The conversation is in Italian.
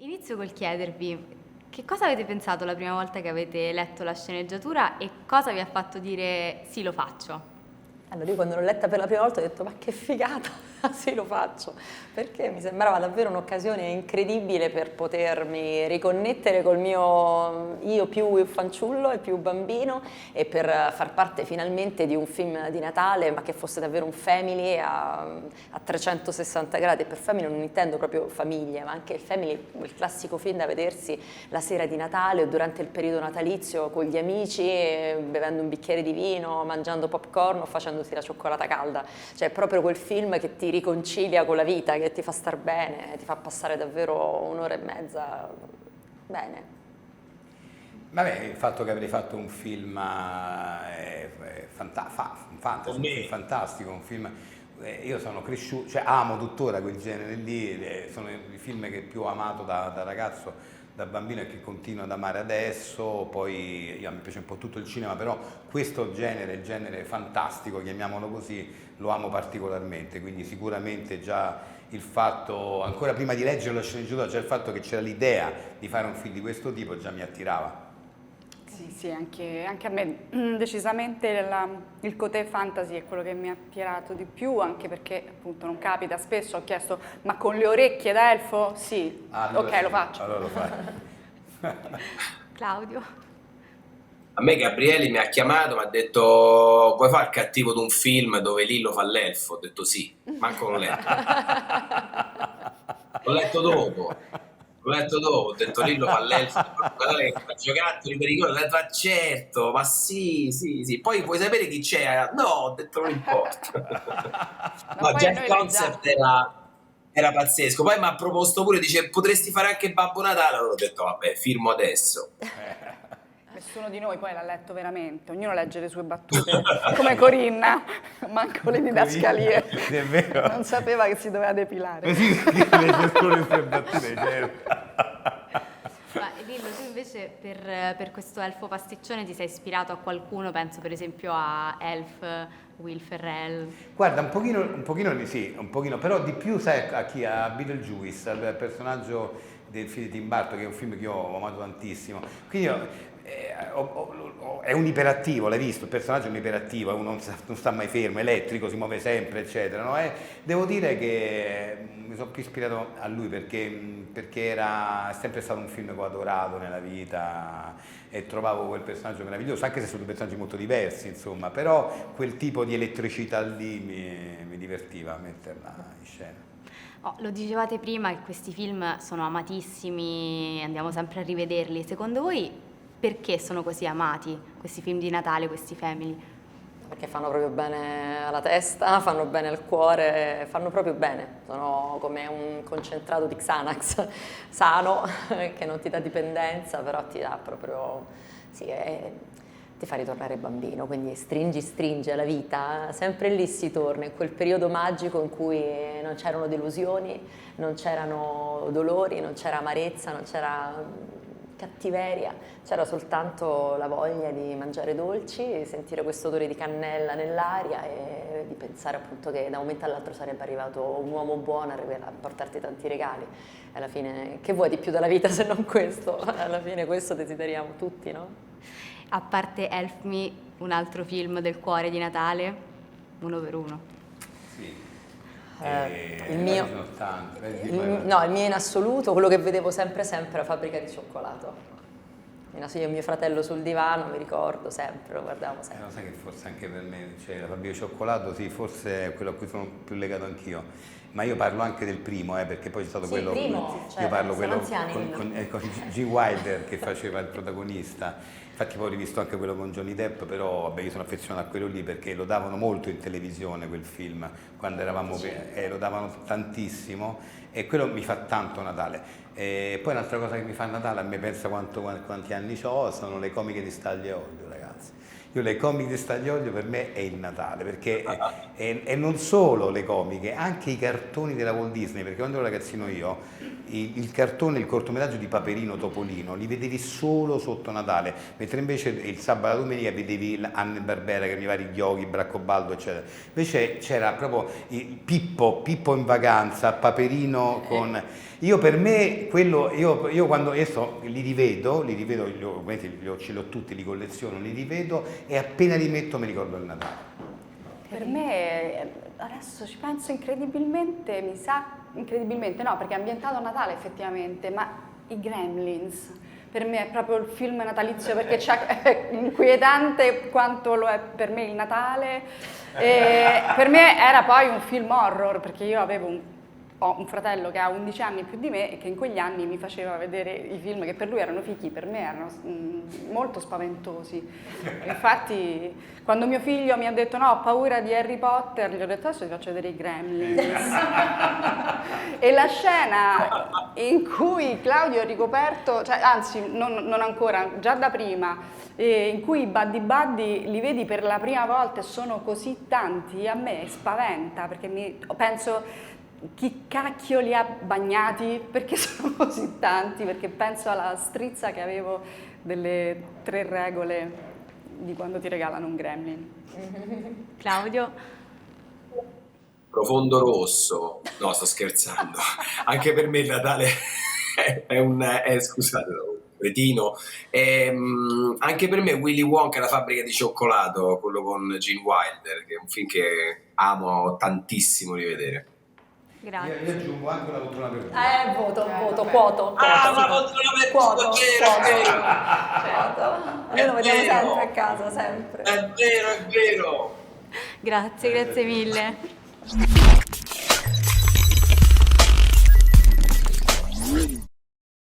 Inizio col chiedervi che cosa avete pensato la prima volta che avete letto la sceneggiatura e cosa vi ha fatto dire sì, lo faccio? Allora io quando l'ho letta per la prima volta ho detto ma che figata, sì lo faccio, perché mi sembrava davvero un'occasione incredibile per potermi riconnettere col mio io più fanciullo e più bambino e per far parte finalmente di un film di Natale ma che fosse davvero un family a 360 gradi. E per family non intendo proprio famiglie, ma anche il family, il classico film da vedersi la sera di Natale o durante il periodo natalizio con gli amici, bevendo un bicchiere di vino, mangiando popcorn o facendosi la cioccolata calda. Cioè è proprio quel film che ti riconcilia con la vita, che ti fa star bene, ti fa passare davvero un'ora e mezza bene. Vabbè, il fatto che avrei fatto un film un fantasy, un film fantastico, un film. Io sono cresciuto, cioè amo tuttora quel genere lì, sono i film che più ho amato da ragazzo, da bambino e che continuo ad amare adesso. Poi mi piace un po' tutto il cinema, però questo genere, il genere fantastico, chiamiamolo così, lo amo particolarmente, quindi sicuramente già il fatto, ancora prima di leggere la sceneggiatura, già il fatto che c'era l'idea di fare un film di questo tipo già mi attirava. Sì, anche a me decisamente il côté fantasy è quello che mi ha attirato di più, anche perché appunto non capita spesso. Ho chiesto, ma con le orecchie da elfo? Sì, Allora ok, sì, lo faccio. allora lo fai. Claudio? A me Gabriele mi ha chiamato, mi ha detto vuoi fare il cattivo di un film dove Lillo fa l'elfo? Ho detto sì, manco l'ho letto. L'ho letto dopo, ho detto Lillo fa l'elfo, guardate che fa giocattoli per i gol, ho detto ma certo, ma sì, poi vuoi sapere chi c'era? No, ho detto non importa. No, poi già a il noi concept era pazzesco, poi mi ha proposto pure, dice potresti fare anche Babbo Natale, allora ho detto vabbè, firmo adesso. Nessuno di noi poi l'ha letto veramente, ognuno legge le sue battute, come Corinna, manco le didascalie. Sì, è vero. Non sapeva che si doveva depilare. Sì, legge solo le sue battute, certo. Ma Lillo, tu invece per questo elfo pasticcione ti sei ispirato a qualcuno, penso per esempio a Elf, Will Ferrell. Guarda, un pochino sì, un pochino, però di più sai a chi? A Beetlejuice, al personaggio del film di Tim Burton, che è un film che io ho amato tantissimo. Quindi è un iperattivo, l'hai visto? Il personaggio è un iperattivo, uno non sta mai fermo, è elettrico, si muove sempre, eccetera. No? Devo dire che mi sono più ispirato a lui perché è sempre stato un film che ho adorato nella vita e trovavo quel personaggio meraviglioso, anche se sono due personaggi molto diversi, insomma, però quel tipo di elettricità lì mi divertiva a metterla in scena. Oh, lo dicevate prima che questi film sono amatissimi, andiamo sempre a rivederli. Secondo voi perché sono così amati questi film di Natale, questi family? Perché fanno proprio bene alla testa, fanno bene al cuore, fanno proprio bene. Sono come un concentrato di Xanax sano, che non ti dà dipendenza, però ti dà proprio, sì, ti fa ritornare bambino, quindi stringi alla vita, sempre lì si torna, in quel periodo magico in cui non c'erano delusioni, non c'erano dolori, non c'era amarezza, non c'era cattiveria, c'era soltanto la voglia di mangiare dolci, sentire questo odore di cannella nell'aria e di pensare appunto che da un momento all'altro sarebbe arrivato un uomo buono a portarti tanti regali. Alla fine, che vuoi di più dalla vita se non questo? Alla fine questo desideriamo tutti, no? A parte Help Me, un altro film del cuore di Natale, uno per uno. Sì. Il mio, sono tanti. no, il mio in assoluto, quello che vedevo sempre la fabbrica di cioccolato. Io e mio fratello sul divano, mi ricordo sempre, lo guardavo sempre. Sai che forse anche per me, cioè la fabbrica di cioccolato, sì, forse è quello a cui sono più legato anch'io. Ma io parlo anche del primo, perché poi c'è stato Sì, quello. il primo, Io parlo quello anziani, con G. Wilder che faceva il protagonista. Infatti poi ho rivisto anche quello con Johnny Depp, però vabbè, io sono affezionato a quello lì perché lo davano molto in televisione quel film, quando eravamo, lo davano tantissimo e quello mi fa tanto Natale. E poi un'altra cosa che mi fa Natale, a me pensa quanti anni ho, sono le comiche di Staglia e Olio, ragazzi. Io le comiche di Staglioglio per me è il Natale, perché e non solo le comiche, anche i cartoni della Walt Disney, perché quando ero ragazzino io il cartone, il cortometraggio di Paperino Topolino li vedevi solo sotto Natale, mentre invece il sabato e la domenica vedevi Anne Barbera, che arrivava i Ghioghi, Braccobaldo eccetera. Invece c'era proprio Pippo in vacanza, Paperino con... Io per me quello, io quando li rivedo, ovviamente ce li ho tutti, li colleziono, li rivedo e appena li metto mi ricordo il Natale. Per me, adesso ci penso incredibilmente, mi sa, incredibilmente no, perché è ambientato a Natale effettivamente, ma i Gremlins, per me è proprio il film natalizio, perché è inquietante quanto lo è per me il Natale. E per me era poi un film horror, perché io ho un fratello che ha 11 anni più di me e che in quegli anni mi faceva vedere i film che per lui erano fichi, per me erano molto spaventosi. Infatti quando mio figlio mi ha detto no, ho paura di Harry Potter, gli ho detto adesso ti faccio vedere i Gremlins. E la scena in cui Claudio è ricoperto, cioè anzi non ancora, già da prima, in cui i Buddy Buddy li vedi per la prima volta e sono così tanti, a me spaventa, perché penso... Chi cacchio li ha bagnati? Perché sono così tanti? Perché penso alla strizza che avevo delle 3 regole di quando ti regalano un gremlin. Claudio? Profondo rosso. No, sto scherzando. Anche per me il Natale scusate, cretino. Anche per me Willy Wonka e la fabbrica di cioccolato, quello con Gene Wilder, che è un film che amo tantissimo rivedere. Grazie. Io aggiungo anche una poltrona per due. Quoto. Ma poltrona per Quoto. vero. Noi lo vediamo sempre a casa, sempre. È vero. Grazie mille.